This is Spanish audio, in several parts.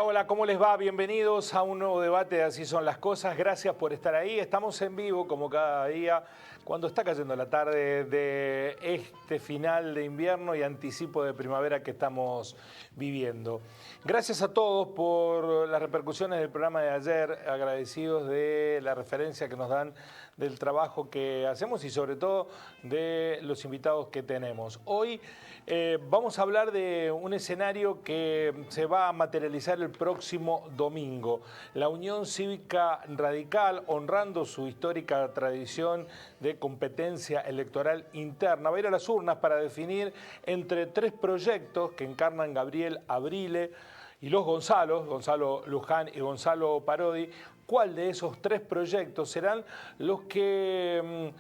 Hola, hola, ¿cómo les va? Bienvenidos a un nuevo debate de Así son las cosas. Gracias por estar ahí. Estamos en vivo, como cada día, cuando está cayendo la tarde de este final de invierno y anticipo de primavera que estamos viviendo. Gracias a todos por las repercusiones del programa de ayer, agradecidos de la referencia que nos dan del trabajo que hacemos y sobre todo de los invitados que tenemos. Hoy vamos a hablar de un escenario que se va a materializar el próximo domingo. La Unión Cívica Radical, honrando su histórica tradición de competencia electoral interna, va a ir a las urnas para definir entre tres proyectos que encarnan Gabriel Abrile y los Gonzalo Luján y Gonzalo Parodi, cuál de esos tres proyectos serán los que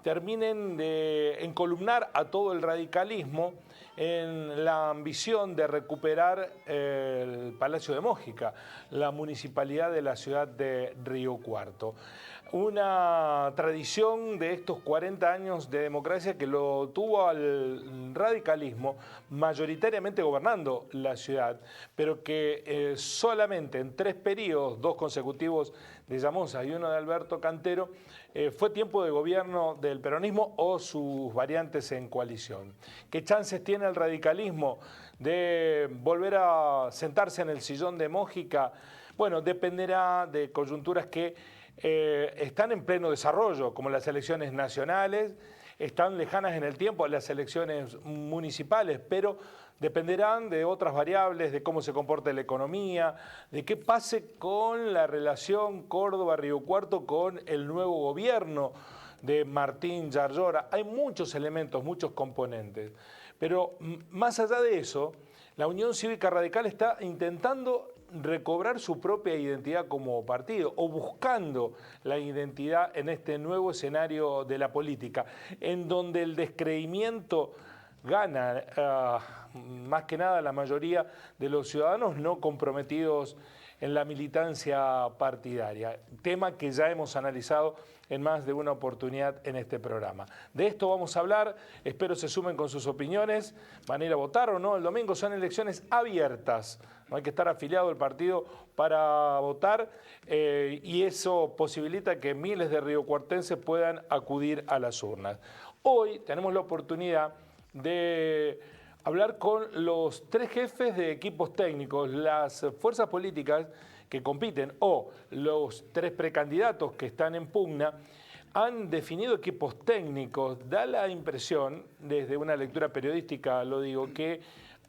terminen de encolumnar a todo el radicalismo en la ambición de recuperar el Palacio de Mójica, la municipalidad de la ciudad de Río Cuarto. Una tradición de estos 40 años de democracia que lo tuvo al radicalismo mayoritariamente gobernando la ciudad, pero que solamente en 3 periodos, 2 consecutivos de Llamosa y uno de Alberto Cantero, fue tiempo de gobierno del peronismo o sus variantes en coalición. ¿Qué chances tiene el radicalismo de volver a sentarse en el sillón de Mójica? Bueno, dependerá de coyunturas que están en pleno desarrollo, como las elecciones nacionales, están lejanas en el tiempo las elecciones municipales, pero dependerán de otras variables, de cómo se comporte la economía, de qué pase con la relación Córdoba-Río Cuarto con el nuevo gobierno de Martín Yarlora. Hay muchos elementos, muchos componentes, pero más allá de eso, la Unión Cívica Radical está intentando recobrar su propia identidad como partido o buscando la identidad en este nuevo escenario de la política, en donde el descreimiento gana más que nada la mayoría de los ciudadanos no comprometidos en la militancia partidaria, tema que ya hemos analizado en más de una oportunidad en este programa. De esto vamos a hablar, espero se sumen con sus opiniones, van a ir a votar o no el domingo, son elecciones abiertas, no hay que estar afiliado al partido para votar y eso posibilita que miles de riocuartenses puedan acudir a las urnas. Hoy tenemos la oportunidad de hablar con los 3 jefes de equipos técnicos, las fuerzas políticas que compiten o los 3 precandidatos que están en pugna han definido equipos técnicos. Da la impresión, desde una lectura periodística lo digo, que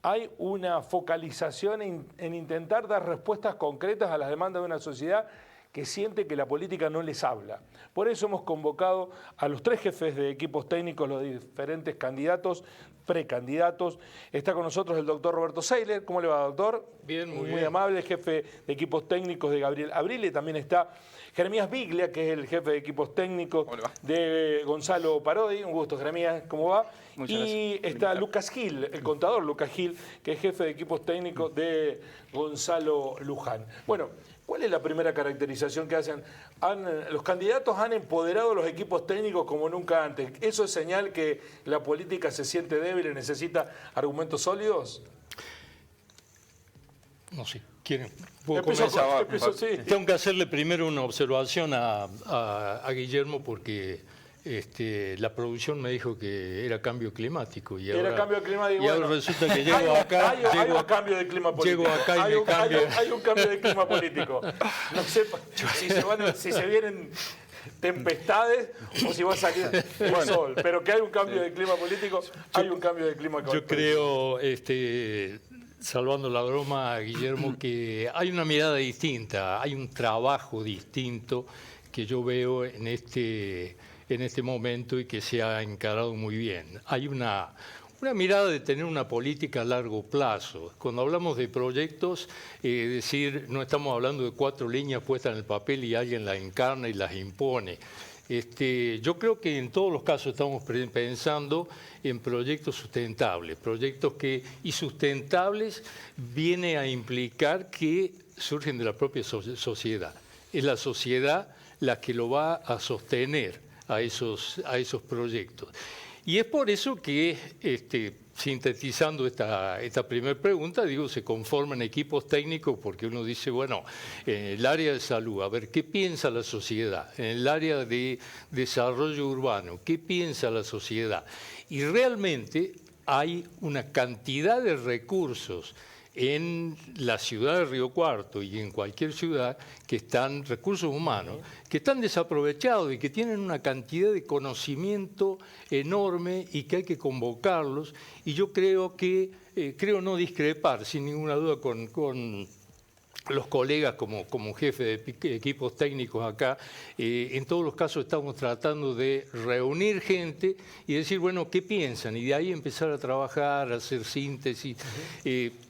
hay una focalización en intentar dar respuestas concretas a las demandas de una sociedad que siente que la política no les habla. Por eso hemos convocado a los 3 jefes de equipos técnicos, los diferentes candidatos, precandidatos. Está con nosotros el doctor Roberto Seiler. ¿Cómo le va, doctor? Bien, muy bien. Muy amable, jefe de equipos técnicos de Gabriel Abrile. También está Jeremías Biglia, que es el jefe de equipos técnicos de Gonzalo Parodi. Un gusto, Jeremías, ¿cómo va? Muchas y gracias. Está Lucas Gil, el contador Lucas Gil, que es jefe de equipos técnicos de Gonzalo Luján. Bueno, ¿cuál es la primera caracterización que hacen? Los candidatos han empoderado los equipos técnicos como nunca antes. ¿Eso es señal que la política se siente débil y necesita argumentos sólidos? No sé, ¿quieren? Sí. Tengo que hacerle primero una observación a Guillermo porque la producción me dijo que era cambio climático. Y era ahora, cambio climático. Y ahora resulta que llego acá. Hay un cambio de clima político. Llego acá y me cambia. Hay un cambio de clima político. No sé si se vienen tempestades o si va a salir el sol, pero que hay un cambio de clima político, hay un cambio de clima político. Yo creo, salvando la broma, Guillermo, que hay una mirada distinta, hay un trabajo distinto que yo veo en este momento y que se ha encarado muy bien. Hay una mirada de tener una política a largo plazo. Cuando hablamos de proyectos, decir, no estamos hablando de 4 líneas puestas en el papel y alguien las encarna y las impone. Yo creo que en todos los casos estamos pensando en proyectos sustentables, y sustentables viene a implicar que surgen de la propia sociedad. Es la sociedad la que lo va a sostener a esos proyectos. Y es por eso que, sintetizando esta primera pregunta, digo, se conforman equipos técnicos porque uno dice, bueno, en el área de salud, a ver, ¿qué piensa la sociedad? En el área de desarrollo urbano, ¿qué piensa la sociedad? Y realmente hay una cantidad de recursos en la ciudad de Río Cuarto y en cualquier ciudad que están, recursos humanos, que están desaprovechados y que tienen una cantidad de conocimiento enorme y que hay que convocarlos. Y yo creo creo no discrepar sin ninguna duda con los colegas como jefe de equipos técnicos acá, en todos los casos estamos tratando de reunir gente y decir, bueno, ¿qué piensan? Y de ahí empezar a trabajar, a hacer síntesis.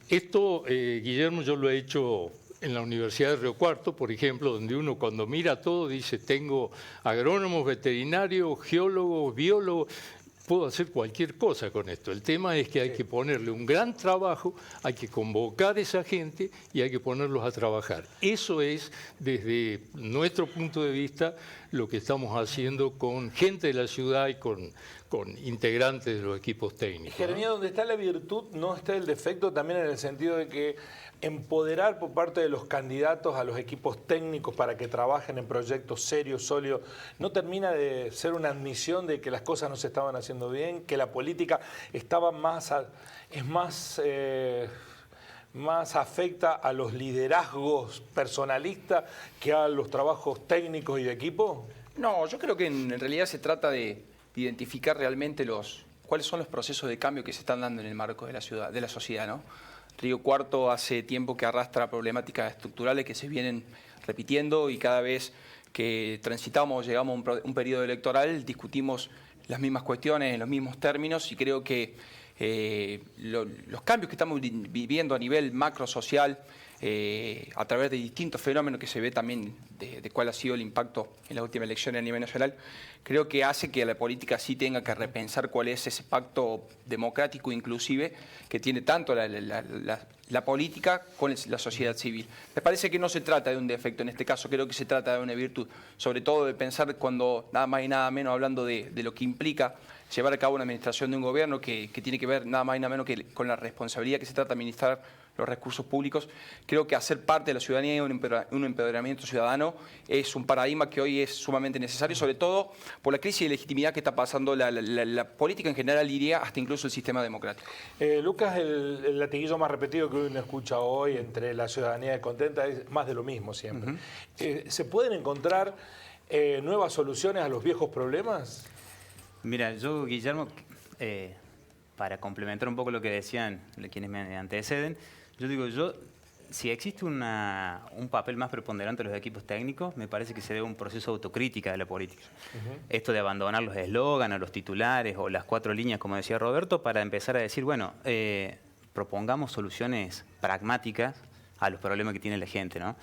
Esto, Guillermo, yo lo he hecho en la Universidad de Río Cuarto, por ejemplo, donde uno cuando mira todo dice, tengo agrónomos, veterinarios, geólogos, biólogos. Puedo hacer cualquier cosa con esto. El tema es que hay que ponerle un gran trabajo, hay que convocar a esa gente y hay que ponerlos a trabajar. Eso es, desde nuestro punto de vista, lo que estamos haciendo con gente de la ciudad y con integrantes de los equipos técnicos. Jeremías, donde está la virtud, no está el defecto, también en el sentido de que empoderar por parte de los candidatos a los equipos técnicos para que trabajen en proyectos serios, sólidos, no termina de ser una admisión de que las cosas no se estaban haciendo bien, que la política estaba más afecta a los liderazgos personalistas que a los trabajos técnicos y de equipo? No, yo creo que en realidad se trata de identificar realmente cuáles son los procesos de cambio que se están dando en el marco de la ciudad, de la sociedad, ¿no? Río Cuarto hace tiempo que arrastra problemáticas estructurales que se vienen repitiendo y cada vez que transitamos, llegamos a un periodo electoral, discutimos las mismas cuestiones en los mismos términos y creo que los cambios que estamos viviendo a nivel macro social, a través de distintos fenómenos que se ve también de cuál ha sido el impacto en la última elección a nivel nacional, creo que hace que la política sí tenga que repensar cuál es ese pacto democrático inclusive que tiene tanto la política con la sociedad civil. Me parece que no se trata de un defecto en este caso, creo que se trata de una virtud, sobre todo de pensar cuando nada más y nada menos hablando de lo que implica llevar a cabo una administración de un gobierno que tiene que ver nada más y nada menos que con la responsabilidad que se trata de administrar los recursos públicos. Creo que hacer parte de la ciudadanía y un empoderamiento ciudadano es un paradigma que hoy es sumamente necesario, sobre todo por la crisis de legitimidad que está pasando la política en general, diría, hasta incluso el sistema democrático. Lucas, el latiguillo más repetido que uno escucha hoy entre la ciudadanía descontenta es más de lo mismo siempre. ¿Se pueden encontrar nuevas soluciones a los viejos problemas? Mira, yo, Guillermo, para complementar un poco lo que decían quienes me anteceden, yo digo, si existe un papel más preponderante de los equipos técnicos, me parece que se debe a un proceso de autocrítica de la política. Esto de abandonar los eslóganes, los titulares o las 4 líneas, como decía Roberto, para empezar a decir, bueno, propongamos soluciones pragmáticas a los problemas que tiene la gente, ¿no?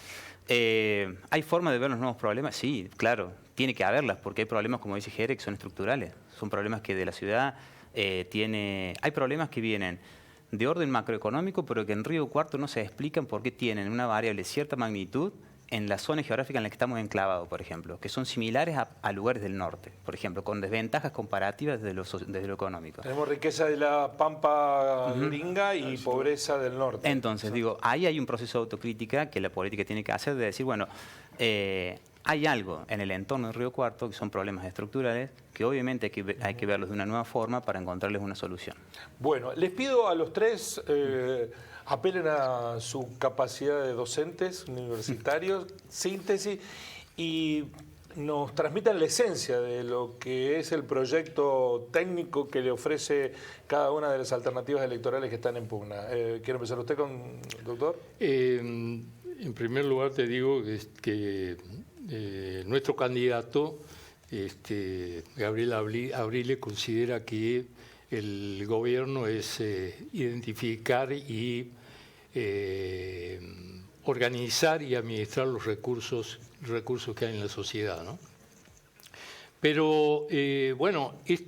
¿Hay forma de ver los nuevos problemas? Sí, claro, tiene que haberlas, porque hay problemas, como dice Jere, que son estructurales. Son problemas que de la ciudad hay problemas que vienen de orden macroeconómico, pero que en Río Cuarto no se explican por qué tienen una variable de cierta magnitud en la zona geográfica en la que estamos enclavados, por ejemplo, que son similares a lugares del norte, por ejemplo, con desventajas comparativas desde lo económico. Tenemos riqueza de la pampa gringa y pobreza del norte. Entonces, digo, ahí hay un proceso de autocrítica que la política tiene que hacer, de decir, bueno, hay algo en el entorno de Río Cuarto que son problemas estructurales que obviamente hay que verlos de una nueva forma para encontrarles una solución. Bueno, les pido a los tres apelen a su capacidad de docentes universitarios, síntesis, y nos transmitan la esencia de lo que es el proyecto técnico que le ofrece cada una de las alternativas electorales que están en pugna. ¿Quiere empezar usted, doctor? En primer lugar te digo que nuestro candidato, Gabriel Abrile, considera que el gobierno es identificar y organizar y administrar los recursos que hay en la sociedad, ¿no? Pero, bueno, en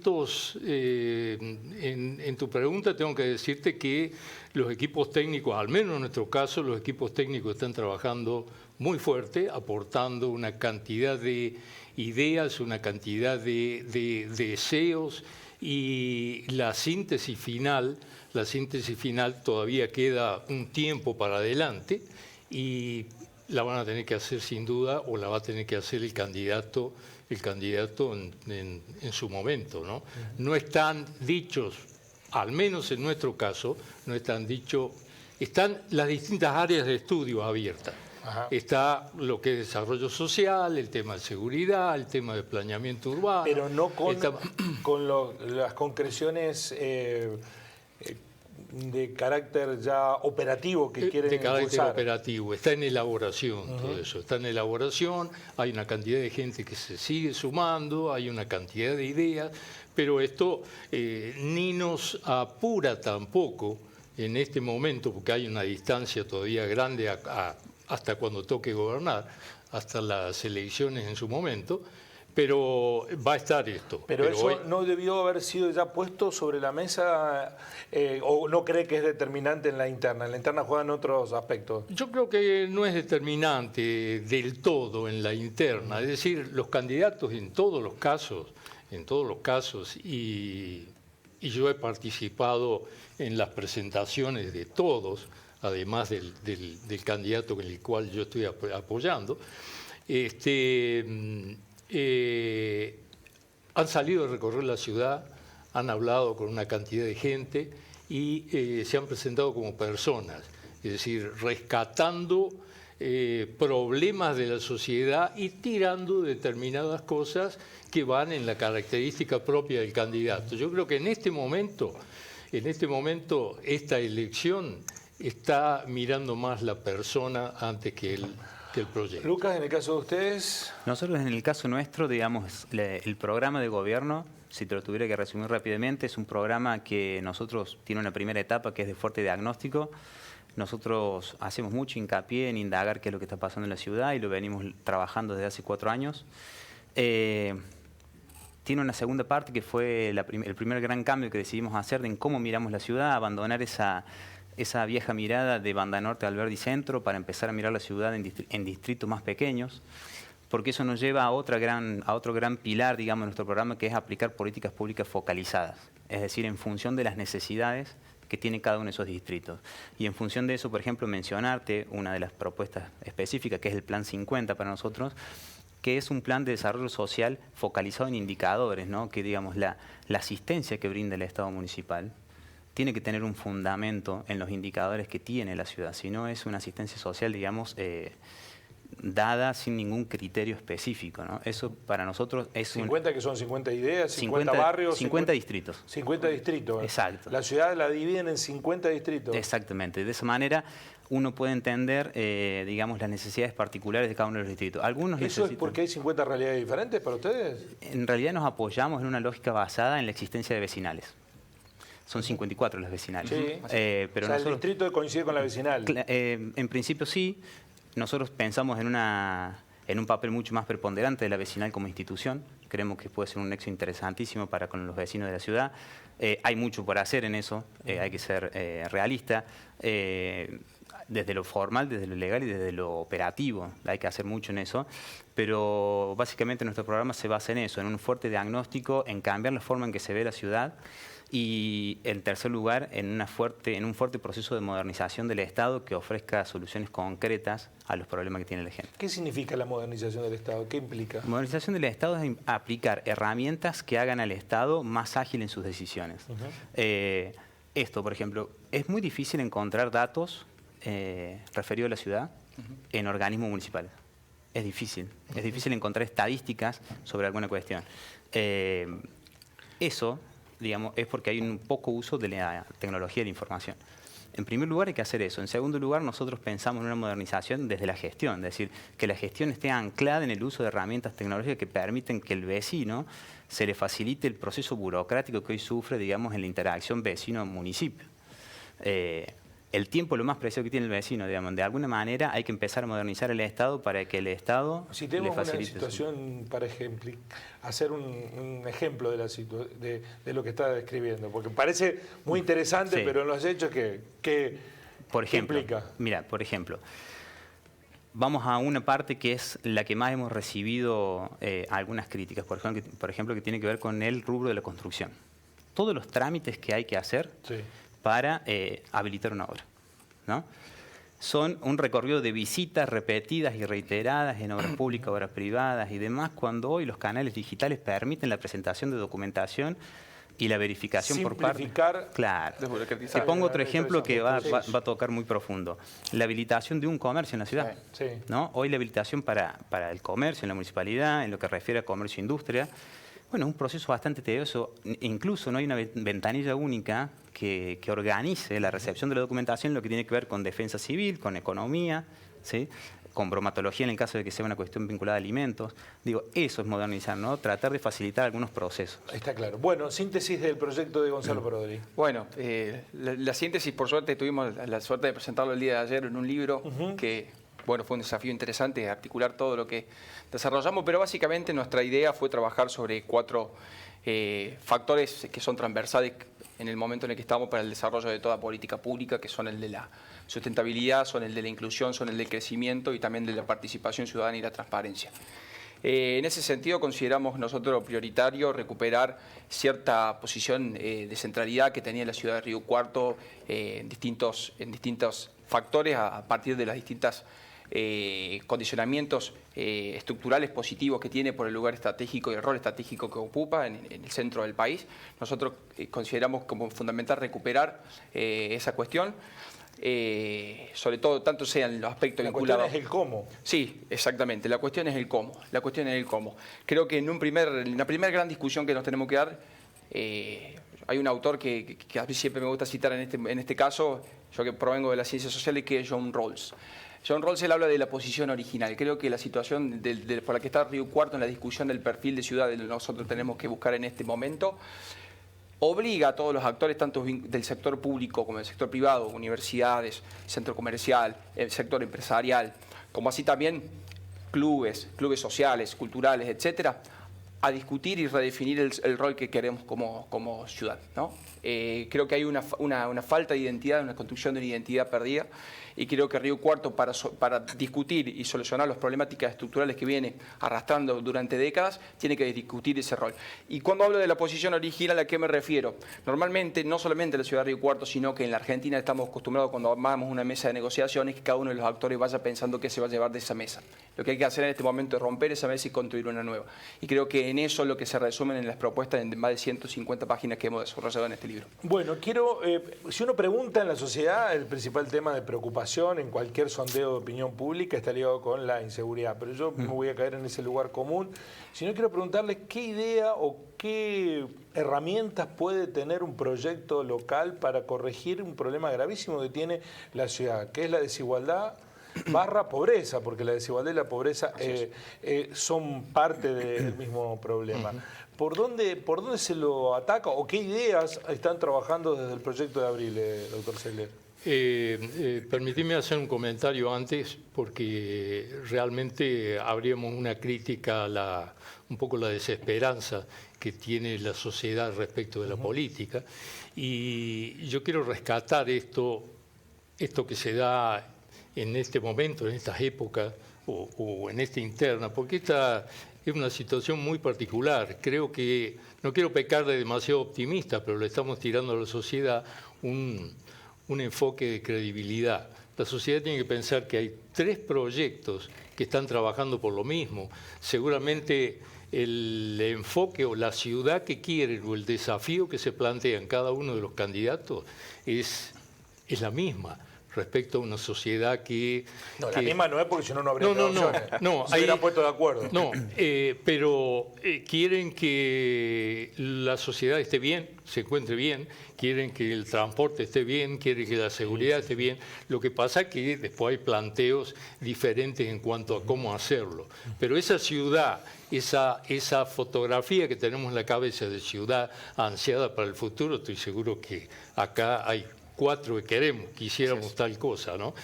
tu pregunta tengo que decirte que los equipos técnicos, al menos en nuestro caso, los equipos técnicos están trabajando muy fuerte, aportando una cantidad de ideas, una cantidad de deseos y la síntesis final todavía queda un tiempo para adelante y la van a tener que hacer sin duda, o la va a tener que hacer el candidato en su momento, ¿no? No están dichos, al menos en nuestro caso, no están dichos, están las distintas áreas de estudio abiertas. Ajá. Está lo que es desarrollo social, el tema de seguridad, el tema de planeamiento urbano. Pero no con las concreciones de carácter ya operativo que quieren de carácter impulsar. Operativo, está en elaboración todo eso, está en elaboración, hay una cantidad de gente que se sigue sumando, hay una cantidad de ideas, pero esto ni nos apura tampoco en este momento, porque hay una distancia todavía grande hasta cuando toque gobernar, hasta las elecciones en su momento, pero va a estar esto. Pero eso hoy no debió haber sido ya puesto sobre la mesa, o no cree que es determinante en la interna. En la interna juegan otros aspectos. Yo creo que no es determinante del todo en la interna. Es decir, los candidatos en todos los casos, y yo he participado en las presentaciones de todos, además del candidato con el cual yo estoy apoyando, han salido a recorrer la ciudad, han hablado con una cantidad de gente y se han presentado como personas, es decir, rescatando problemas de la sociedad y tirando determinadas cosas que van en la característica propia del candidato. Yo creo que en este momento esta elección está mirando más la persona antes que el proyecto. Lucas, en el caso de ustedes... Nosotros en el caso nuestro, digamos, el programa de gobierno, si te lo tuviera que resumir rápidamente, es un programa que nosotros tiene una primera etapa que es de fuerte diagnóstico. Nosotros hacemos mucho hincapié en indagar qué es lo que está pasando en la ciudad y lo venimos trabajando desde hace 4 años. Tiene una segunda parte que fue el primer gran cambio que decidimos hacer en cómo miramos la ciudad, abandonar esa vieja mirada de Banda Norte, Alberdi Centro, para empezar a mirar la ciudad en distritos más pequeños, porque eso nos lleva a otro gran pilar, digamos, de nuestro programa, que es aplicar políticas públicas focalizadas, es decir, en función de las necesidades que tiene cada uno de esos distritos. Y en función de eso, por ejemplo, mencionarte una de las propuestas específicas, que es el Plan 50 para nosotros, que es un plan de desarrollo social focalizado en indicadores, ¿no? Que, digamos, la asistencia que brinda el Estado municipal tiene que tener un fundamento en los indicadores que tiene la ciudad, si no es una asistencia social, digamos, dada sin ningún criterio específico, ¿no? Eso para nosotros es 50 que son 50 ideas, 50 barrios... 50 distritos. 50 distritos. Exacto. La ciudad la dividen en 50 distritos. Exactamente. De esa manera uno puede entender, digamos, las necesidades particulares de cada uno de los distritos. Algunos ¿Eso es porque hay 50 realidades diferentes para ustedes? En realidad nos apoyamos en una lógica basada en la existencia de vecinales. Son 54 las vecinales. Sí. Pero o sea, el distrito coincide con la vecinal. En principio sí. Nosotros pensamos en un papel mucho más preponderante de la vecinal como institución. Creemos que puede ser un nexo interesantísimo para con los vecinos de la ciudad. Hay mucho por hacer en eso, hay que ser realista. Desde lo formal, desde lo legal y desde lo operativo. Hay que hacer mucho en eso. Pero básicamente nuestro programa se basa en eso, en un fuerte diagnóstico, en cambiar la forma en que se ve la ciudad. Y en tercer lugar, en un fuerte proceso de modernización del Estado que ofrezca soluciones concretas a los problemas que tiene la gente. ¿Qué significa la modernización del Estado? ¿Qué implica? La modernización del Estado es aplicar herramientas que hagan al Estado más ágil en sus decisiones. Esto, por ejemplo, es muy difícil encontrar datos referidos a la ciudad en organismos municipales. Es difícil encontrar estadísticas sobre alguna cuestión. Eso, digamos, es porque hay un poco uso de la tecnología de la información. En primer lugar hay que hacer eso. En segundo lugar, nosotros pensamos en una modernización desde la gestión, es decir, que la gestión esté anclada en el uso de herramientas tecnológicas que permiten que el vecino se le facilite el proceso burocrático que hoy sufre, digamos, en la interacción vecino-municipio. El tiempo es lo más preciado que tiene el vecino, digamos. De alguna manera hay que empezar a modernizar el Estado para que el Estado si tenemos le facilite una situación para hacer un ejemplo de lo que está describiendo, porque parece muy interesante, pero en los hechos ¿qué implica? Mira, por ejemplo, vamos a una parte que es la que más hemos recibido algunas críticas, por ejemplo, que tiene que ver con el rubro de la construcción. todos los trámites que hay que hacer para habilitar una obra, ¿no? Son un recorrido de visitas repetidas y reiteradas en obras públicas, obras privadas y demás, cuando hoy los canales digitales permiten la presentación de documentación y la verificación por parte... Claro. Te pongo otro ejemplo que va a tocar muy profundo. La habilitación de un comercio en la ciudad. ¿No? Hoy la habilitación para el comercio en la municipalidad, en lo que refiere a comercio e industria, bueno, es un proceso bastante tedioso. Incluso no hay una ventanilla única que organice la recepción de la documentación en lo que tiene que ver con defensa civil, con economía, ¿sí?, con bromatología en el caso de que sea una cuestión vinculada a alimentos. Digo, eso es modernizar, ¿no? Tratar de facilitar algunos procesos. Está claro. Bueno, síntesis del proyecto de Gonzalo Prodoli. Bueno, la síntesis, por suerte, tuvimos la suerte de presentarlo el día de ayer en un libro que, bueno, fue un desafío interesante articular todo lo que desarrollamos, pero básicamente nuestra idea fue trabajar sobre 4 factores que son transversales en el momento en el que estamos para el desarrollo de toda política pública, que son el de la sustentabilidad, son el de la inclusión, son el del crecimiento y también de la participación ciudadana y la transparencia. En ese sentido consideramos nosotros prioritario recuperar cierta posición de centralidad que tenía la ciudad de Río Cuarto en distintos factores a partir de las distintas condicionamientos estructurales positivos que tiene por el lugar estratégico y el rol estratégico que ocupa en el centro del país. Nosotros consideramos como fundamental recuperar esa cuestión. Sobre todo, tanto sean los aspectos vinculados... La cuestión es el cómo. Sí, exactamente. La cuestión es el cómo. La cuestión es el cómo. Creo que en la primera gran discusión que nos tenemos que dar, hay un autor que a mí siempre me gusta citar en este caso, yo que provengo de las ciencias sociales, que es John Rawls. John Rawls, él habla de la posición original. Creo que la situación por la que está Río Cuarto en la discusión del perfil de ciudad que nosotros tenemos que buscar en este momento, obliga a todos los actores, tanto del sector público como del sector privado, universidades, centro comercial, el sector empresarial, como así también clubes sociales, culturales, etcétera, a discutir y redefinir el rol que queremos como ciudad, ¿no? Creo que hay una falta de identidad, una construcción de una identidad perdida, y creo que Río Cuarto, para discutir y solucionar las problemáticas estructurales que viene arrastrando durante décadas, tiene que discutir ese rol. Y cuando hablo de la posición original, ¿a qué me refiero? Normalmente, no solamente en la ciudad de Río Cuarto, sino que en la Argentina estamos acostumbrados, cuando armamos una mesa de negociaciones, que cada uno de los actores vaya pensando qué se va a llevar de esa mesa. Lo que hay que hacer en este momento es romper esa mesa y construir una nueva. Y creo que en eso es lo que se resumen en las propuestas en más de 150 páginas que hemos desarrollado en este libro. Bueno, si uno pregunta en la sociedad, el principal tema de preocupación en cualquier sondeo de opinión pública está ligado con la inseguridad, pero yo me voy a caer en ese lugar común. Si no, quiero preguntarle qué idea o qué herramientas puede tener un proyecto local para corregir un problema gravísimo que tiene la ciudad, que es la desigualdad / pobreza, porque la desigualdad y la pobreza son parte del mismo problema. ¿Por dónde se lo ataca o qué ideas están trabajando desde el proyecto de Abril, doctor Segler? Permitidme hacer un comentario antes, porque realmente habríamos una crítica a un poco la desesperanza que tiene la sociedad respecto de la política. Y yo quiero rescatar esto que se da en este momento, en estas épocas o en esta interna, porque esta es una situación muy particular. Creo que, no quiero pecar de demasiado optimista, pero le estamos tirando a la sociedad un enfoque de credibilidad. La sociedad tiene que pensar que hay 3 proyectos que están trabajando por lo mismo. Seguramente el enfoque o la ciudad que quieren o el desafío que se plantea en cada uno de los candidatos es la misma respecto a una sociedad que... No, la misma no es, porque si no, no habría opciones. Se hubieran puesto de acuerdo. No, pero quieren que la sociedad esté bien, se encuentre bien, quieren que el transporte esté bien, quieren que la seguridad esté bien. Lo que pasa es que después hay planteos diferentes en cuanto a cómo hacerlo. Pero esa ciudad, esa fotografía que tenemos en la cabeza de ciudad ansiada para el futuro, estoy seguro que acá hay 4 que quisiéramos tal cosa, ¿no?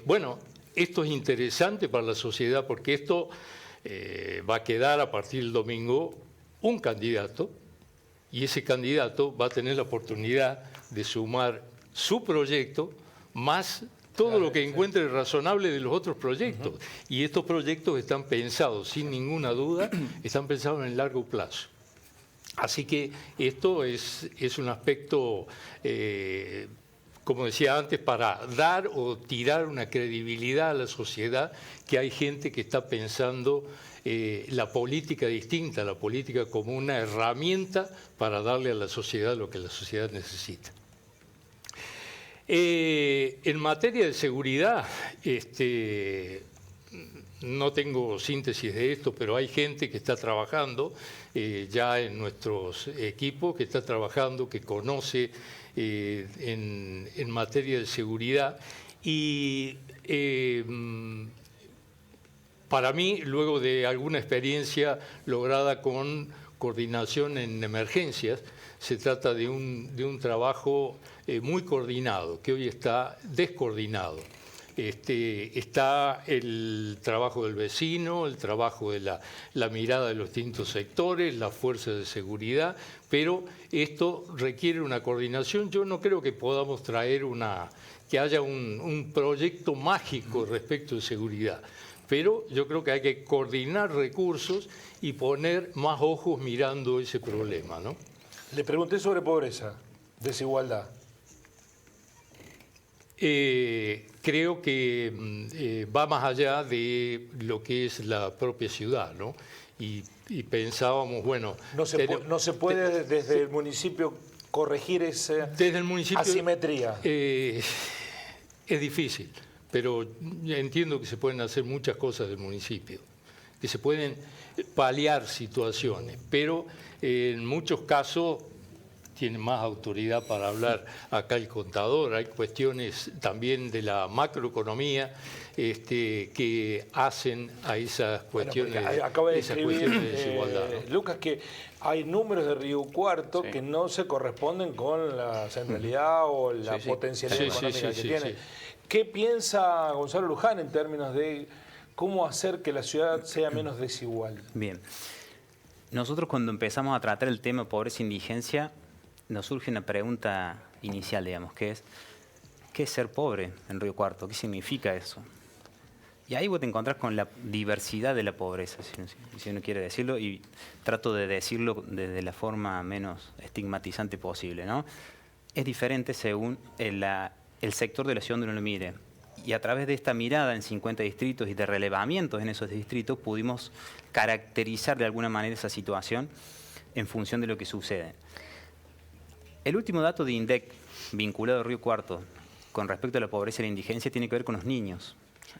Bueno, esto es interesante para la sociedad porque esto va a quedar a partir del domingo un candidato y ese candidato va a tener la oportunidad de sumar su proyecto más todo lo que encuentre razonable de los otros proyectos. Y estos proyectos están pensados, sin ninguna duda, están pensados en el largo plazo. Así que esto es un aspecto, como decía antes, para dar o tirar una credibilidad a la sociedad, que hay gente que está pensando la política distinta, la política como una herramienta para darle a la sociedad lo que la sociedad necesita. En materia de seguridad, no tengo síntesis de esto, pero hay gente que está trabajando ya en nuestros equipos, que está trabajando, que conoce en materia de seguridad. Y para mí, luego de alguna experiencia lograda con coordinación en emergencias, se trata de un trabajo muy coordinado, que hoy está descoordinado. Está el trabajo del vecino, el trabajo de la mirada de los distintos sectores, las fuerzas de seguridad, pero esto requiere una coordinación. Yo no creo que podamos traer que haya un proyecto mágico respecto de seguridad, pero yo creo que hay que coordinar recursos y poner más ojos mirando ese problema, ¿no? Le pregunté sobre pobreza, desigualdad. Creo que va más allá de lo que es la propia ciudad, ¿no? Y pensábamos, bueno... No se puede desde el municipio corregir esa asimetría. Es difícil, pero entiendo que se pueden hacer muchas cosas del municipio, que se pueden paliar situaciones, pero en muchos casos tiene más autoridad para hablar acá el contador. Hay cuestiones también de la macroeconomía que hacen a esas cuestiones, acaba de escribir, de desigualdad, ¿no? Lucas, que hay números de Río Cuarto que no se corresponden con la centralidad o la potencialidad económica que tiene. ¿Qué piensa Gonzalo Luján en términos de cómo hacer que la ciudad sea menos desigual? Bien. Nosotros cuando empezamos a tratar el tema pobreza e indigencia, nos surge una pregunta inicial, digamos, que es, ¿qué es ser pobre en Río Cuarto? ¿Qué significa eso? Y ahí vos te encontrás con la diversidad de la pobreza, si uno quiere decirlo, y trato de decirlo de la forma menos estigmatizante posible, ¿no? Es diferente según el sector de la ciudad donde uno lo mire. Y a través de esta mirada en 50 distritos y de relevamientos en esos distritos, pudimos caracterizar de alguna manera esa situación en función de lo que sucede. El último dato de INDEC vinculado a Río Cuarto con respecto a la pobreza y la indigencia tiene que ver con los niños.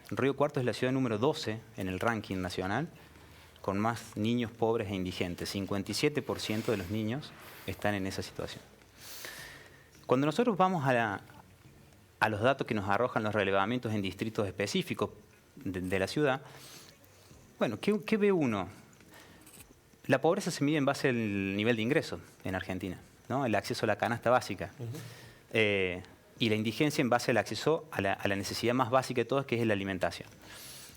Río Cuarto es la ciudad número 12 en el ranking nacional con más niños pobres e indigentes. 57% de los niños están en esa situación. Cuando nosotros vamos a los datos que nos arrojan los relevamientos en distritos específicos de la ciudad, bueno, ¿qué ve uno? La pobreza se mide en base al nivel de ingreso en Argentina, ¿no? El acceso a la canasta básica. Y la indigencia en base al acceso a la necesidad más básica de todas, que es la alimentación.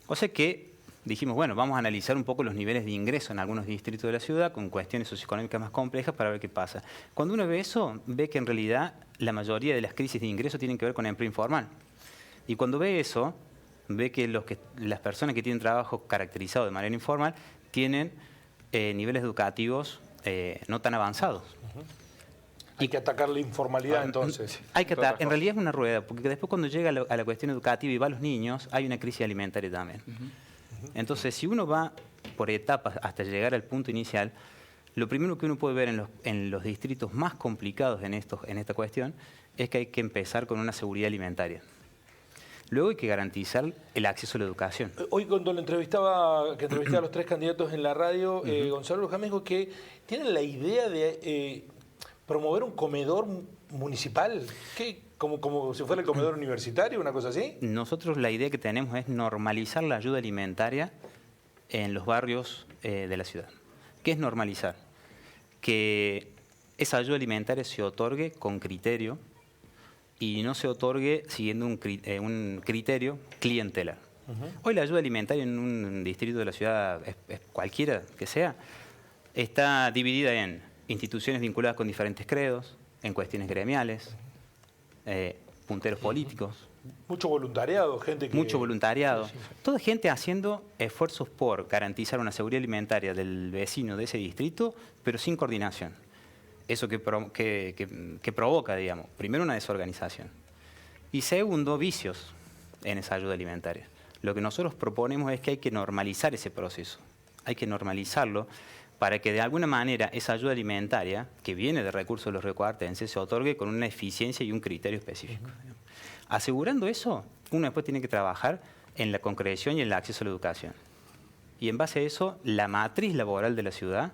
O sea que dijimos, bueno, vamos a analizar un poco los niveles de ingreso en algunos distritos de la ciudad con cuestiones socioeconómicas más complejas para ver qué pasa. Cuando uno ve eso, ve que en realidad la mayoría de las crisis de ingreso tienen que ver con empleo informal. Y cuando ve eso, ve que las personas que tienen trabajo caracterizado de manera informal tienen niveles educativos no tan avanzados. Hay que atacar la informalidad, entonces. Hay que en realidad es una rueda, porque después cuando llega a la cuestión educativa y va a los niños, hay una crisis alimentaria también. Entonces, si uno va por etapas hasta llegar al punto inicial, lo primero que uno puede ver en los distritos más complicados en esta cuestión es que hay que empezar con una seguridad alimentaria. Luego hay que garantizar el acceso a la educación. Hoy cuando entrevisté a los tres candidatos en la radio, Gonzalo Luján me dijo que tienen la idea de promover un comedor municipal, como si fuera el comedor universitario, una cosa así. Nosotros la idea que tenemos es normalizar la ayuda alimentaria en los barrios de la ciudad. ¿Qué es normalizar? Que esa ayuda alimentaria se otorgue con criterio y no se otorgue siguiendo un criterio clientelar. Hoy la ayuda alimentaria en un distrito de la ciudad, cualquiera que sea, está dividida en instituciones vinculadas con diferentes credos, en cuestiones gremiales, punteros políticos. Mucho voluntariado, gente que... Mucho voluntariado. Sí, sí, sí. Toda gente haciendo esfuerzos por garantizar una seguridad alimentaria del vecino de ese distrito, pero sin coordinación. Eso que provoca, digamos, primero una desorganización y segundo, vicios en esa ayuda alimentaria. Lo que nosotros proponemos es que hay que normalizar ese proceso. Hay que normalizarlo para que de alguna manera esa ayuda alimentaria, que viene de recursos de los riocuartenses, se otorgue con una eficiencia y un criterio específico. Asegurando eso, uno después tiene que trabajar en la concreción y en el acceso a la educación. Y en base a eso, la matriz laboral de la ciudad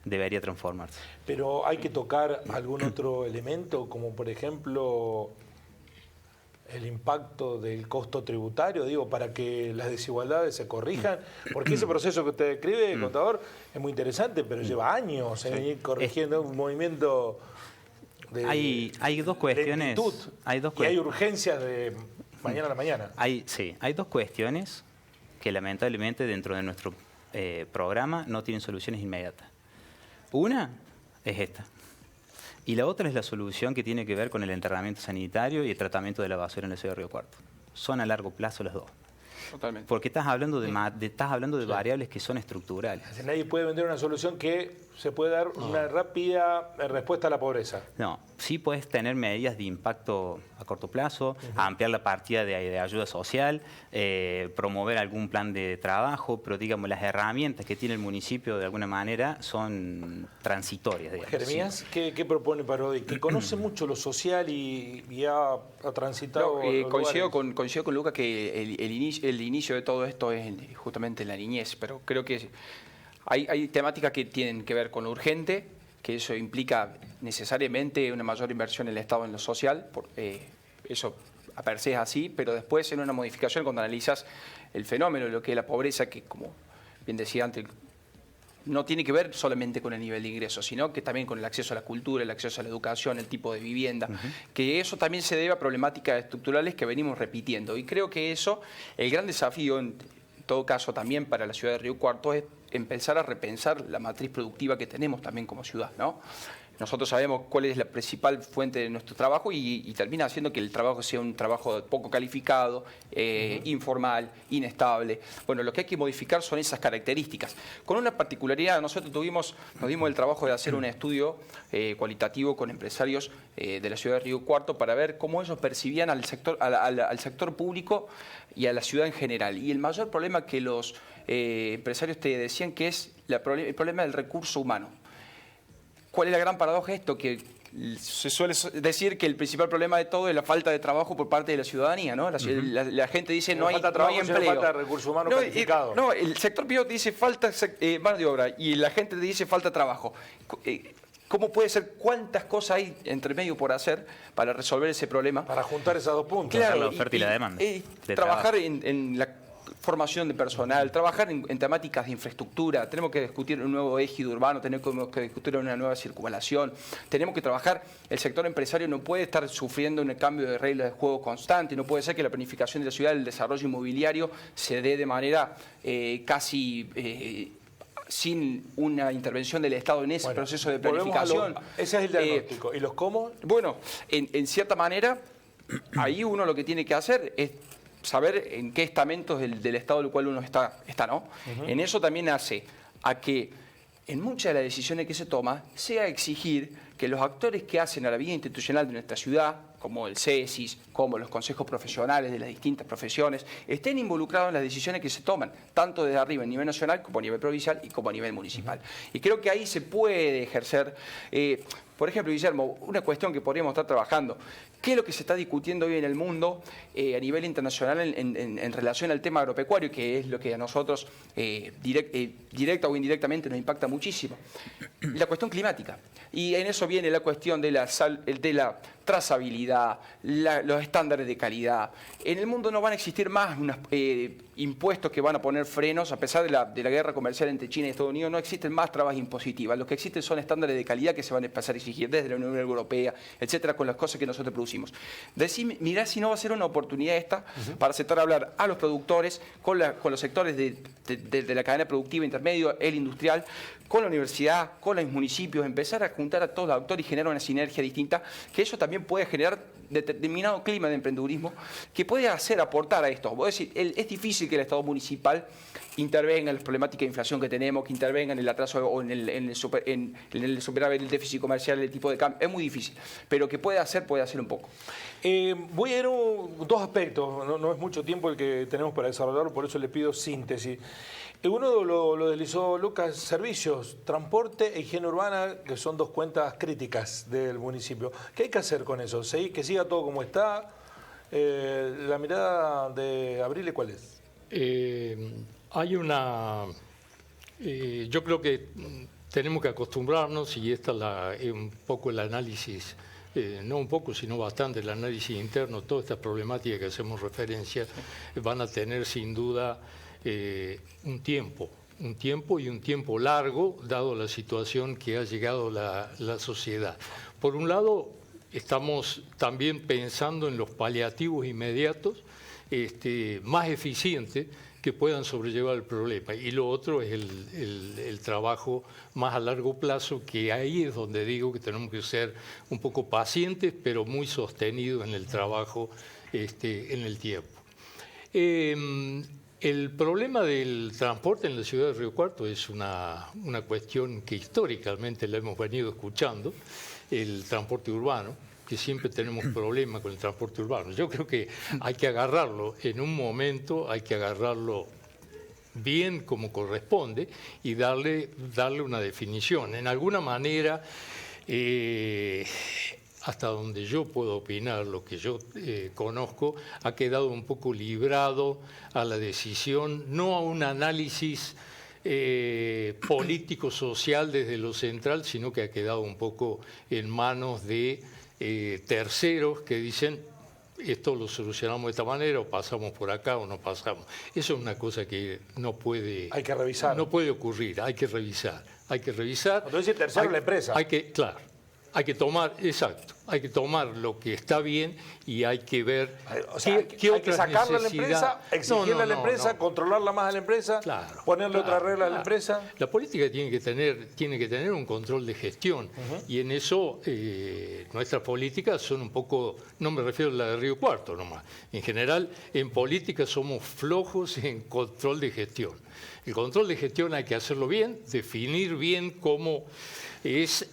debería transformarse. Pero hay que tocar algún otro elemento, como por ejemplo el impacto del costo tributario, digo, para que las desigualdades se corrijan, porque ese proceso que usted describe, contador, es muy interesante, pero lleva años en ir corrigiendo un movimiento de hay dos cuestiones. lentitud, y hay urgencias de mañana a la mañana. Hay dos cuestiones que lamentablemente dentro de nuestro programa no tienen soluciones inmediatas. Una es esta. Y la otra es la solución que tiene que ver con el enterramiento sanitario y el tratamiento de la basura en la ciudad de Río Cuarto. Son a largo plazo las dos. Totalmente. Porque estás hablando de variables que son estructurales. Nadie puede vender una solución que se puede dar una rápida respuesta a la pobreza. No, sí puedes tener medidas de impacto a corto plazo, ampliar la partida de ayuda social, promover algún plan de trabajo, pero digamos las herramientas que tiene el municipio de alguna manera son transitorias. Digamos. Jeremías, ¿qué propone Parodi? Que conoce mucho lo social y ha transitado... Coincido con Luca que el inicio de todo esto es justamente la niñez, pero creo que hay temáticas que tienen que ver con lo urgente, que eso implica necesariamente una mayor inversión en el Estado en lo social, eso a per se es así, pero después en una modificación cuando analizas el fenómeno, lo que es la pobreza, que como bien decía antes, no tiene que ver solamente con el nivel de ingresos, sino que también con el acceso a la cultura, el acceso a la educación, el tipo de vivienda, que eso también se debe a problemáticas estructurales que venimos repitiendo. Y creo que eso, el gran desafío, en todo caso también para la ciudad de Río Cuarto, es empezar a repensar la matriz productiva que tenemos también como ciudad, ¿no? Nosotros sabemos cuál es la principal fuente de nuestro trabajo y termina haciendo que el trabajo sea un trabajo poco calificado, informal, inestable. Bueno, lo que hay que modificar son esas características. Con una particularidad, nosotros nos dimos el trabajo de hacer un estudio cualitativo con empresarios de la ciudad de Río Cuarto para ver cómo ellos percibían al sector público y a la ciudad en general. Y el mayor problema que los empresarios te decían que es el problema del recurso humano. ¿Cuál es la gran paradoja de esto? Que se suele decir que el principal problema de todo es la falta de trabajo por parte de la ciudadanía, ¿no? La gente dice no hay empleo. Falta de recursos humanos calificados. No, el sector privado te dice falta mano de obra y la gente te dice falta trabajo. ¿Cómo puede ser? ¿Cuántas cosas hay entre medio por hacer para resolver ese problema? Para juntar esos dos puntos. Claro, la oferta y la demanda. Trabajar en la formación de personal, trabajar en temáticas de infraestructura, tenemos que discutir un nuevo ejido urbano, tenemos que discutir una nueva circunvalación, tenemos que trabajar, el sector empresario no puede estar sufriendo un cambio de reglas de juego constante, no puede ser que la planificación de la ciudad, el desarrollo inmobiliario se dé de manera casi... sin una intervención del Estado en ese proceso de planificación. Ese es el diagnóstico. ¿Y los cómo? Bueno, en cierta manera, ahí uno lo que tiene que hacer es saber en qué estamentos del Estado del cual uno está ¿no? En eso también hace a que en muchas de las decisiones que se toman sea exigir que los actores que hacen a la vida institucional de nuestra ciudad, como el CESIS, como los consejos profesionales de las distintas profesiones, estén involucrados en las decisiones que se toman, tanto desde arriba a nivel nacional, como a nivel provincial y como a nivel municipal. Y creo que ahí se puede ejercer... por ejemplo, Guillermo, una cuestión que podríamos estar trabajando. ¿Qué es lo que se está discutiendo hoy en el mundo a nivel internacional en relación al tema agropecuario, que es lo que a nosotros directa o indirectamente nos impacta muchísimo? La cuestión climática. Y en eso viene la cuestión de la trazabilidad, los estándares de calidad. En el mundo no van a existir más impuestos que van a poner frenos, a pesar de la guerra comercial entre China y Estados Unidos, no existen más trabas impositivas. Lo que existen son estándares de calidad que se van a empezar a exigir desde la Unión Europea, etcétera, con las cosas que nosotros producimos. Mirá si no va a ser una oportunidad esta para sentar a hablar a los productores, con los sectores de la cadena productiva intermedio, el industrial, con la universidad, con los municipios, empezar a juntar a todos los actores y generar una sinergia distinta, que eso también puede generar determinado clima de emprendedurismo que puede aportar a esto. Voy a decir, es difícil que el Estado municipal intervenga en las problemáticas de inflación que tenemos, que intervenga en el atraso o en el superávit, el déficit comercial, el tipo de cambio. Es muy difícil, pero que puede hacer un poco. Voy a ir a dos aspectos, no es mucho tiempo el que tenemos para desarrollarlo, por eso le pido síntesis. Uno lo deslizó Lucas: servicios, transporte e higiene urbana, que son dos cuentas críticas del municipio. ¿Qué hay que hacer con eso? ¿Que siga todo como está? ¿La mirada de Abril cuál es? Hay una... yo creo que tenemos que acostumbrarnos, y esta es un poco el análisis, no un poco, sino bastante el análisis interno, todas estas problemáticas que hacemos referencia van a tener sin duda un tiempo y un tiempo largo, dado la situación que ha llegado la sociedad. Por un lado, estamos también pensando en los paliativos inmediatos, más eficientes, que puedan sobrellevar el problema. Y lo otro es el trabajo más a largo plazo, que ahí es donde digo que tenemos que ser un poco pacientes, pero muy sostenidos en el trabajo en el tiempo. El problema del transporte en la ciudad de Río Cuarto es una cuestión que históricamente la hemos venido escuchando, el transporte urbano, que siempre tenemos problemas con el transporte urbano. Yo creo que hay que agarrarlo en un momento, hay que agarrarlo bien como corresponde y darle una definición. En alguna manera, hasta donde yo puedo opinar, lo que yo conozco, ha quedado un poco librado a la decisión, no a un análisis político-social desde lo central, sino que ha quedado un poco en manos de terceros que dicen: esto lo solucionamos de esta manera, o pasamos por acá o no pasamos. Eso es una cosa que no puede... Hay que revisar. No puede ocurrir, hay que revisar. Entonces, tercero la empresa. Claro, hay que tomar lo que está bien y hay que ver qué hay que sacarla a la empresa, exigirle a la empresa, controlarla más a la empresa, ponerle otra regla a la empresa. La política tiene que tener un control de gestión, y en eso nuestras políticas son un poco, no me refiero a la de Río Cuarto nomás, en general en política somos flojos en control de gestión. El control de gestión hay que hacerlo bien, definir bien cómo es.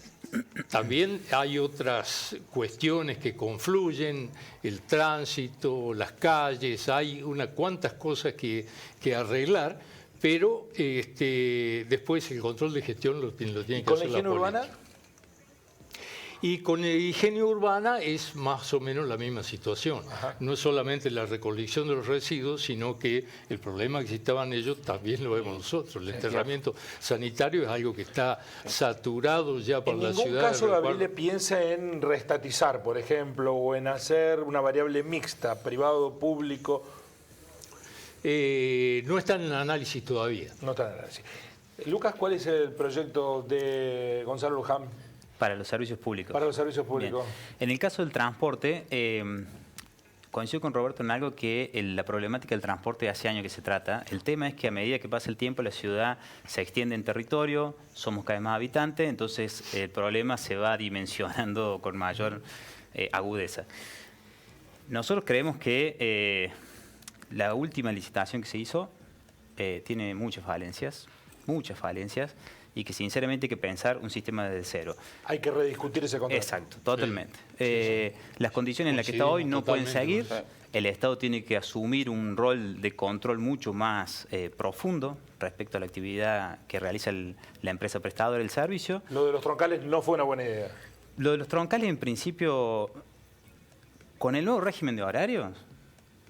También hay otras cuestiones que confluyen, el tránsito, las calles, hay unas cuantas cosas que arreglar, pero después el control de gestión lo tiene que hacer la política. ¿Con la higiene urbana? Y con la higiene urbana es más o menos la misma situación. Ajá. No es solamente la recolección de los residuos, sino que el problema que estaban ellos también lo vemos nosotros. El enterramiento sanitario es algo que está saturado ya por la ciudad. ¿En ningún caso Gabriel piensa en reestatizar, por ejemplo, o en hacer una variable mixta, privado-público? No está en el análisis todavía. No está en el análisis. Lucas, ¿cuál es el proyecto de Gonzalo Luján? Para los servicios públicos. Para los servicios públicos. Bien. En el caso del transporte, coincido con Roberto en algo que la problemática del transporte hace años que se trata. El tema es que a medida que pasa el tiempo la ciudad se extiende en territorio, somos cada vez más habitantes, entonces el problema se va dimensionando con mayor agudeza. Nosotros creemos que la última licitación que se hizo tiene muchas falencias, y que sinceramente hay que pensar un sistema desde cero. Hay que rediscutir ese contrato. Exacto, totalmente. Las condiciones en las que está hoy no pueden seguir. El Estado tiene que asumir un rol de control mucho más profundo respecto a la actividad que realiza la empresa prestadora del servicio. Lo de los troncales no fue una buena idea. Lo de los troncales, en principio, con el nuevo régimen de horarios,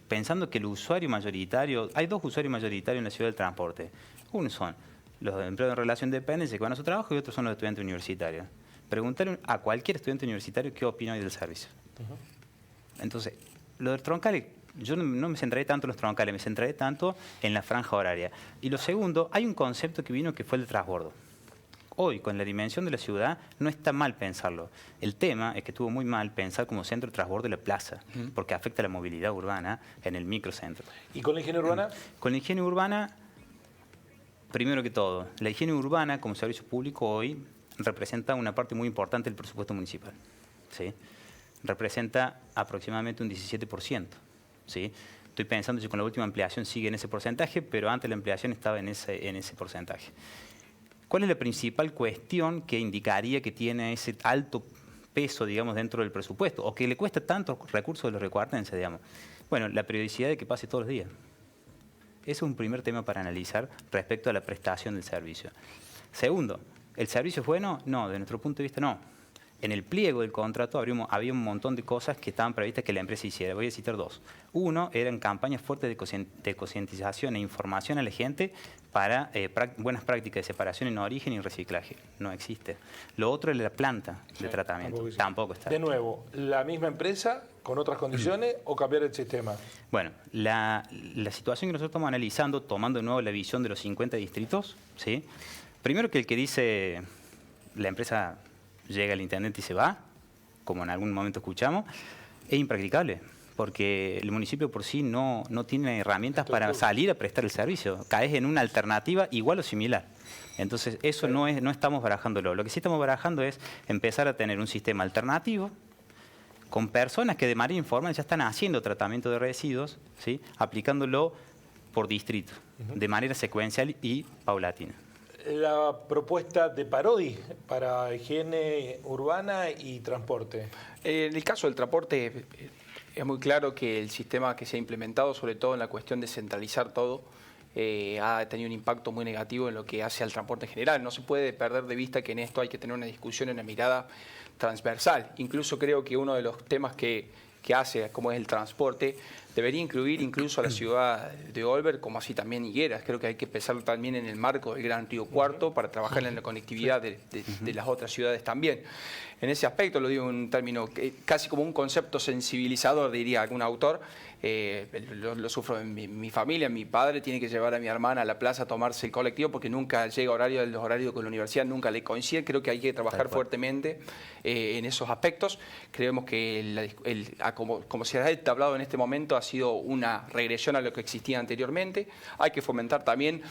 pensando que el usuario mayoritario, hay dos usuarios mayoritarios en la ciudad del transporte. Unos son los empleados en relación de dependencia que van a su trabajo y otros son los estudiantes universitarios. Preguntarle a cualquier estudiante universitario qué opina hoy del servicio. Entonces, lo del troncales yo no me centraré tanto en los troncales, me centraré tanto en la franja horaria. Y lo segundo, hay un concepto que vino que fue el de transbordo. Hoy, con la dimensión de la ciudad, no está mal pensarlo. El tema es que estuvo muy mal pensar como centro de transbordo la plaza, porque afecta la movilidad urbana en el microcentro. ¿Y con la higiene urbana? Con la higiene urbana, primero que todo, la higiene urbana como servicio público hoy representa una parte muy importante del presupuesto municipal. ¿Sí? Representa aproximadamente un 17%. ¿Sí? Estoy pensando si con la última ampliación sigue en ese porcentaje, pero antes la ampliación estaba en ese porcentaje. ¿Cuál es la principal cuestión que indicaría que tiene ese alto peso, digamos, dentro del presupuesto? O que le cuesta tantos recursos de los recuartenses, digamos. Bueno, la periodicidad de que pase todos los días. Ese es un primer tema para analizar respecto a la prestación del servicio. Segundo, ¿el servicio es bueno? No, de nuestro punto de vista no. En el pliego del contrato había un montón de cosas que estaban previstas que la empresa hiciera. Voy a citar dos. Uno, eran campañas fuertes de concientización e información a la gente para buenas prácticas de separación en origen y reciclaje. No existe. Lo otro es la planta de tratamiento. Tampoco está. De nuevo, ¿la misma empresa con otras condiciones o cambiar el sistema? Bueno, la situación que nosotros estamos analizando, tomando de nuevo la visión de los 50 distritos, ¿sí? Primero que el que dice la empresa llega el intendente y se va, como en algún momento escuchamos, es impracticable, porque el municipio por sí no tiene herramientas para salir a prestar el servicio. Caes en una alternativa igual o similar. Entonces, eso no estamos barajándolo. Lo que sí estamos barajando es empezar a tener un sistema alternativo con personas que de manera informal ya están haciendo tratamiento de residuos, ¿sí? Aplicándolo por distrito, de manera secuencial y paulatina. La propuesta de Parodi para higiene urbana y transporte. En el caso del transporte es muy claro que el sistema que se ha implementado, sobre todo en la cuestión de centralizar todo, ha tenido un impacto muy negativo en lo que hace al transporte en general. No se puede perder de vista que en esto hay que tener una discusión, una mirada transversal. Incluso creo que uno de los temas que hace, como es el transporte, debería incluir incluso a la ciudad de Olver, como así también Higueras. Creo que hay que pensar también en el marco del Gran Río Cuarto para trabajar en la conectividad de las otras ciudades también. En ese aspecto, lo digo en un término casi como un concepto sensibilizador, diría algún autor. Lo sufro en mi familia. Mi padre tiene que llevar a mi hermana a la plaza a tomarse el colectivo porque nunca llega los horarios con la universidad, nunca le coincide. Creo que hay que trabajar fuertemente en esos aspectos. Creemos que como se ha entablado en este momento ha sido una regresión a lo que existía anteriormente. Hay que fomentar también,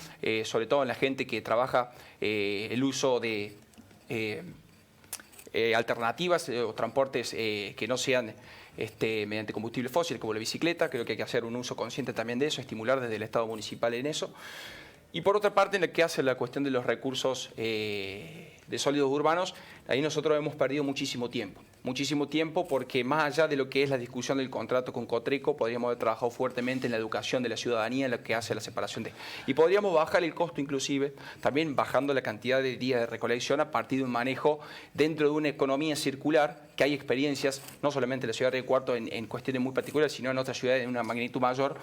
sobre todo en la gente que trabaja, el uso de alternativas o transportes que no sean mediante combustible fósil, como la bicicleta. Creo que hay que hacer un uso consciente también de eso, estimular desde el Estado municipal en eso. Y por otra parte, en lo que hace la cuestión de los recursos de sólidos urbanos, ahí nosotros hemos perdido muchísimo tiempo porque más allá de lo que es la discusión del contrato con Cotreco, podríamos haber trabajado fuertemente en la educación de la ciudadanía, en lo que hace la separación y podríamos bajar el costo inclusive, también bajando la cantidad de días de recolección a partir de un manejo dentro de una economía circular, que hay experiencias, no solamente en la ciudad de Río Cuarto en cuestiones muy particulares, sino en otras ciudades en una magnitud mayor.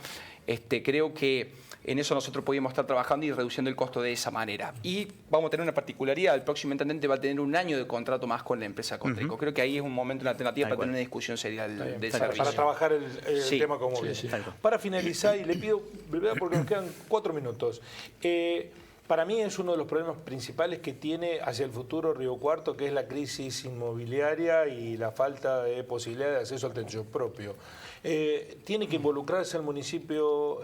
Creo que en eso nosotros podríamos estar trabajando y reduciendo el costo de esa manera. Y vamos a tener una particularidad, el próximo intendente va a tener un año de contrato más con la empresa Cotreco. Creo que ahí es un momento, una alternativa para tener una discusión seria del servicio. Para trabajar el tema como bien. Para finalizar, y le pido brevedad porque nos quedan 4 minutos. Para mí es uno de los problemas principales que tiene hacia el futuro Río Cuarto, que es la crisis inmobiliaria y la falta de posibilidad de acceso al techo propio. Tiene que involucrarse el municipio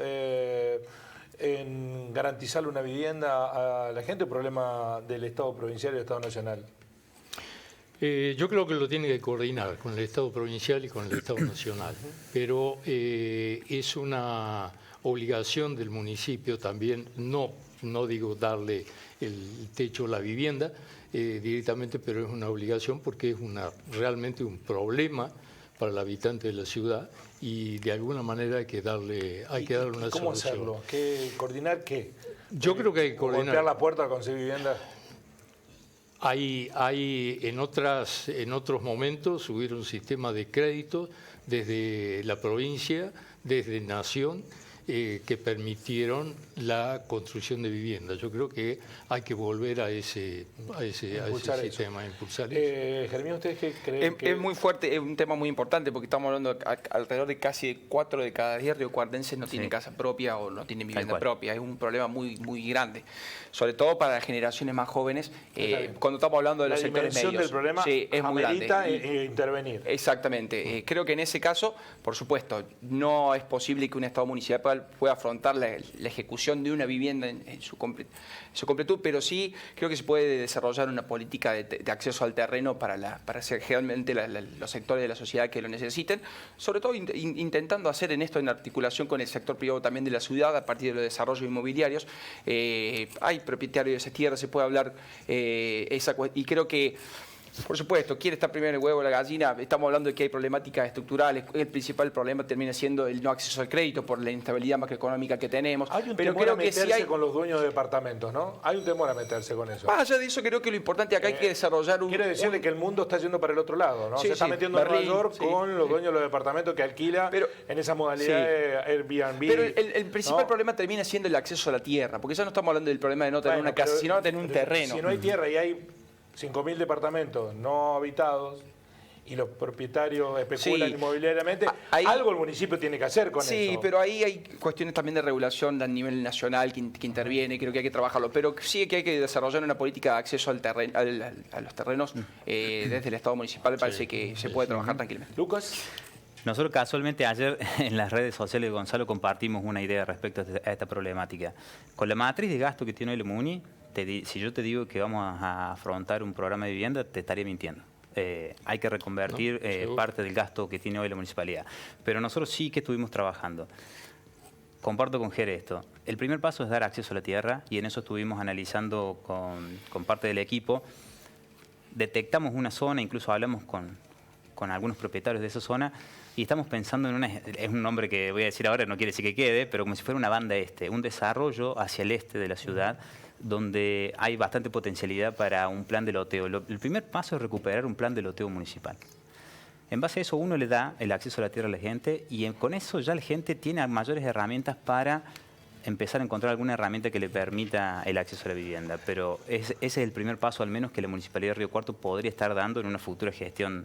en garantizarle una vivienda a la gente, el problema del Estado provincial y del Estado nacional. Yo creo que lo tiene que coordinar con el Estado provincial y con el Estado nacional, pero es una obligación del municipio también, no digo darle el techo a la vivienda directamente, pero es una obligación porque es realmente un problema para el habitante de la ciudad y de alguna manera hay que darle una ¿Cómo solución. hacerlo? ¿Coordinar qué? Yo creo que hay que coordinar. ¿Golpear la puerta a conseguir vivienda? Hay en otros momentos hubiera un sistema de crédito desde la provincia, desde Nación, que permitieron la construcción de viviendas. Yo creo que hay que volver a ese sistema, impulsar eso. Germán, ¿ustedes qué creen? Es muy fuerte, es un tema muy importante porque estamos hablando de alrededor de casi 4 de cada 10 riocuartenses no tienen casa propia o no tienen vivienda propia. Es un problema muy, muy grande, sobre todo para las generaciones más jóvenes. Cuando estamos hablando de los sectores medios, del problema sí, es muy grande. Intervenir. Exactamente. Creo que en ese caso, por supuesto, no es posible que un Estado municipal pueda afrontar la ejecución de una vivienda en su completud, pero sí creo que se puede desarrollar una política de acceso al terreno para realmente los sectores de la sociedad que lo necesiten, sobre todo intentando hacer en esto en articulación con el sector privado también de la ciudad a partir de los desarrollos inmobiliarios. Hay propietarios de esas tierras, se puede hablar y creo que, por supuesto, quiere estar primero el huevo o la gallina. Estamos hablando de que hay problemáticas estructurales. El principal problema termina siendo el no acceso al crédito por la inestabilidad macroeconómica que tenemos. Hay un temor a meterse con los dueños de departamentos, ¿no? Hay un temor a meterse con eso. Más allá de eso, creo que lo importante acá hay que desarrollar Quiere decirle que el mundo está yendo para el otro lado, ¿no? Sí, se está metiendo en Nueva York con los dueños de los departamentos que alquila en esa modalidad de Airbnb. Pero el principal problema termina siendo el acceso a la tierra, porque ya no estamos hablando del problema de no tener una casa, sino de tener un terreno. Si no hay tierra y hay 5.000 departamentos no habitados y los propietarios especulan inmobiliariamente, algo el municipio tiene que hacer con eso. Sí, pero ahí hay cuestiones también de regulación a nivel nacional que interviene, creo que hay que trabajarlo. Pero sí que hay que desarrollar una política de acceso al terreno, a los terrenos desde el Estado municipal, me parece que se puede trabajar tranquilamente. Lucas. Nosotros casualmente ayer en las redes sociales de Gonzalo compartimos una idea respecto a esta problemática. Con la matriz de gasto que tiene hoy el MUNI, si yo te digo que vamos a afrontar un programa de vivienda, te estaría mintiendo. Hay que reconvertir parte del gasto que tiene hoy la municipalidad. Pero nosotros sí que estuvimos trabajando. Comparto con Jere esto. El primer paso es dar acceso a la tierra y en eso estuvimos analizando con parte del equipo. Detectamos una zona, incluso hablamos con algunos propietarios de esa zona y estamos pensando en es un nombre que voy a decir ahora, no quiere decir que quede, pero como si fuera una banda un desarrollo hacia el este de la ciudad, donde hay bastante potencialidad para un plan de loteo. El primer paso es recuperar un plan de loteo municipal. En base a eso uno le da el acceso a la tierra a la gente y con eso ya la gente tiene mayores herramientas para empezar a encontrar alguna herramienta que le permita el acceso a la vivienda. Pero ese es el primer paso al menos que la Municipalidad de Río Cuarto podría estar dando en una futura gestión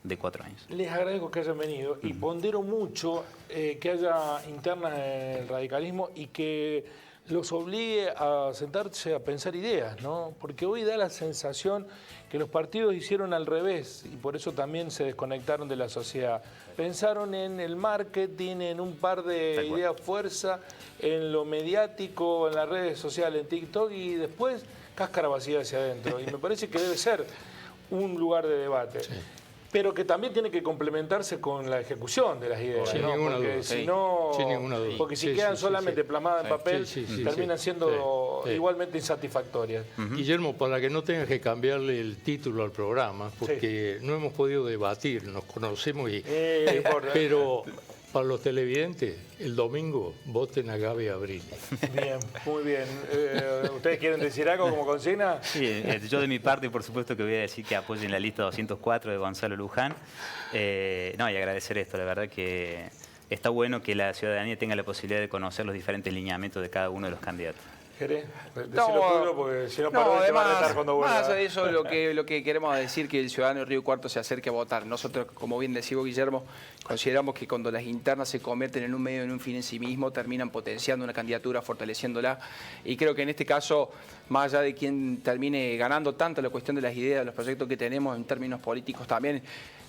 de 4 años. Les agradezco que hayan venido y pondero mucho que haya internas en el radicalismo y que los obligue a sentarse a pensar ideas, ¿no? Porque hoy da la sensación que los partidos hicieron al revés y por eso también se desconectaron de la sociedad. Pensaron en el marketing, en un par de ideas fuerza, en lo mediático, en las redes sociales, en TikTok y después cáscara vacía hacia adentro. Y me parece que debe ser un lugar de debate. Sí. Pero que también tiene que complementarse con la ejecución de las ideas, sin ¿no? Ninguna porque duda. Si no, porque si quedan solamente plasmadas en papel, terminan siendo igualmente insatisfactorias. Guillermo, para que no tengas que cambiarle el título al programa, porque no hemos podido debatir, nos conocemos pero para los televidentes, el domingo voten a Gaby Abril. Bien, muy bien. ¿Ustedes quieren decir algo como consigna? Sí, yo de mi parte, por supuesto que voy a decir que apoyen la lista 204 de Gonzalo Luján. Y agradecer esto, la verdad que está bueno que la ciudadanía tenga la posibilidad de conocer los diferentes lineamientos de cada uno de los candidatos. ¿Querés? Porque si no, además, van a estar cuando vuelva. Más allá de eso, lo que queremos decir que el ciudadano de Río Cuarto se acerque a votar. Nosotros, como bien decía Guillermo, consideramos que cuando las internas se convierten en un medio, en un fin en sí mismo, terminan potenciando una candidatura, fortaleciéndola. Y creo que en este caso, más allá de quien termine ganando tanto la cuestión de las ideas, de los proyectos que tenemos en términos políticos también,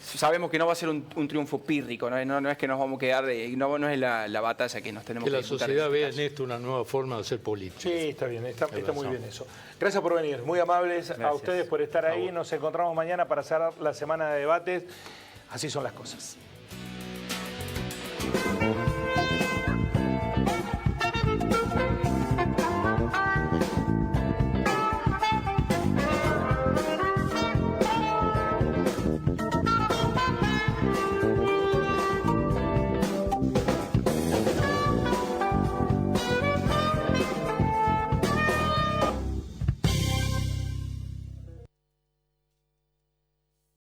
sabemos que no va a ser un triunfo pírrico, no es que nos vamos a quedar, no es la batalla que nos tenemos que disputar. Que la sociedad vea en esto una nueva forma de hacer política. Sí, está bien, está muy bien eso. Gracias por venir, muy amables a ustedes por estar ahí. Nos encontramos mañana para cerrar la semana de debates. Así son las cosas.